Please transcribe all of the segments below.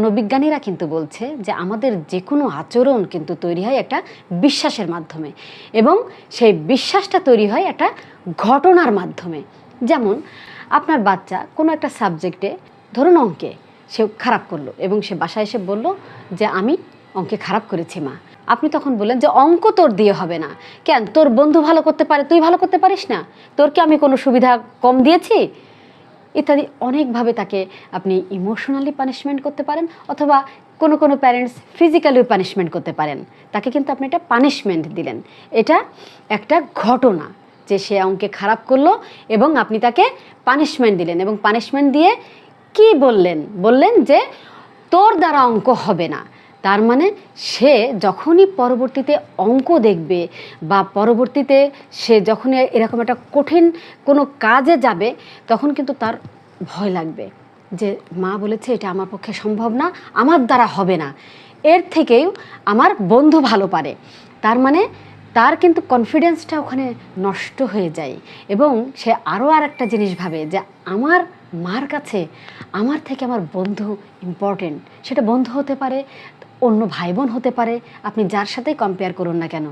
মনোবিজ্ঞানীরা কিন্তু বলছে যে আমাদের যে কোনো আচরণ কিন্তু তৈরি হয় একটা বিশ্বাসের মাধ্যমে, এবং সেই বিশ্বাসটা তৈরি হয় একটা ঘটনার মাধ্যমে। যেমন আপনার বাচ্চা কোনো একটা সাবজেক্টে, ধরুন অঙ্কে সে খারাপ করলো এবং সে বাসায় এসে বলল যে আমি অঙ্কে খারাপ করেছি মা। আপনি তখন বললেন যে অঙ্ক তোর দিয়ে হবে না, কেন, তোর বন্ধু ভালো করতে পারে, তুই ভালো করতে পারিস না, তোর কি আমি কোনো সুবিধা কম দিয়েছি, ইত্যাদি অনেকভাবে তাকে আপনি ইমোশনালি পানিশমেন্ট করতে পারেন, অথবা কোনো কোনো প্যারেন্টস ফিজিক্যালিও পানিশমেন্ট করতে পারেন। তাকে কিন্তু আপনি একটা পানিশমেন্ট দিলেন, এটা একটা ঘটনা যে সে অঙ্কে খারাপ করলো এবং আপনি তাকে পানিশমেন্ট দিলেন, এবং পানিশমেন্ট দিয়ে কি বললেন যে তোর দ্বারা অঙ্ক হবে না। তার মানে সে যখনই পরবর্তীতে অঙ্ক দেখবে বা পরবর্তীতে সে যখন এরকম একটা কঠিন কোনো কাজে যাবে, তখন কিন্তু তার ভয় লাগবে যে মা বলেছে এটা আমার পক্ষে সম্ভব না, আমার দ্বারা হবে না, এর থেকেও আমার বন্ধু ভালো পারে। তার মানে তার কিন্তু কনফিডেন্সটা ওখানে নষ্ট হয়ে যায়, এবং সে আরও একটা জিনিস ভাবে যে আমার মার কাছে আমার থেকে আমার বন্ধু ইম্পর্টেন্ট। সেটা বন্ধু হতে পারে, অন্য ভাই বোন হতে পারে, আপনি যার সাথেই কম্পেয়ার করুন না কেন,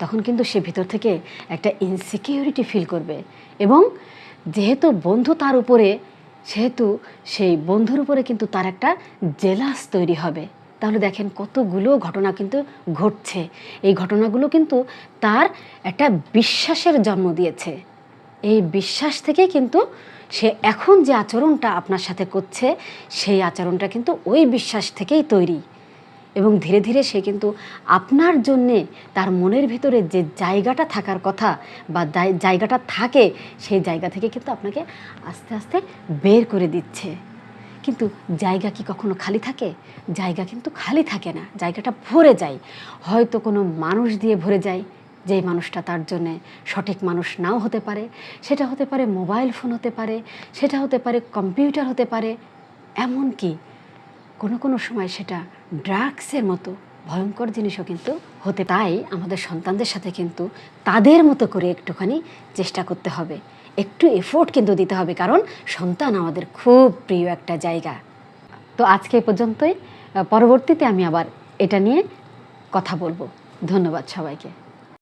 তখন কিন্তু সে ভিতর থেকে একটা ইনসিকিউরিটি ফিল করবে, এবং যেহেতু বন্ধু তার উপরে, সেহেতু সেই বন্ধুর উপরে কিন্তু তার একটা জেলাস তৈরি হবে। তাহলে দেখেন কতগুলো ঘটনা কিন্তু ঘটছে, এই ঘটনাগুলো কিন্তু তার একটা বিশ্বাসের জন্ম দিয়েছে। এই বিশ্বাস থেকেই কিন্তু সে এখন যে আচরণটা আপনার সাথে করছে, সেই আচরণটা কিন্তু ওই বিশ্বাস থেকেই তৈরি, এবং ধীরে ধীরে সে কিন্তু আপনার জন্যে তার মনের ভিতরে যে জায়গাটা থাকার কথা বা জায়গাটা থাকে, সেই জায়গা থেকে কিন্তু আপনাকে আস্তে আস্তে বের করে দিচ্ছে। কিন্তু জায়গা কি কখনো খালি থাকে? জায়গা কিন্তু খালি থাকে না, জায়গাটা ভরে যায়। হয়তো কোনো মানুষ দিয়ে ভরে যায়, যেই মানুষটা তার জন্যে সঠিক মানুষ নাও হতে পারে। সেটা হতে পারে মোবাইল ফোন হতে পারে, সেটা হতে পারে কম্পিউটার হতে পারে, এমনকি কোনো কোনো সময় সেটা ড্রাগসের মতো ভয়ঙ্কর জিনিসও কিন্তু হতে। তাই আমাদের সন্তানদের সাথে কিন্তু তাদের মতো করে একটুখানি চেষ্টা করতে হবে, একটু এফোর্ট কিন্তু দিতে হবে, কারণ সন্তান আমাদের খুব প্রিয় একটা জায়গা। তো আজকে এই পর্যন্তই, পরবর্তীতে আমি আবার এটা নিয়ে কথা বলবো। ধন্যবাদ সবাইকে।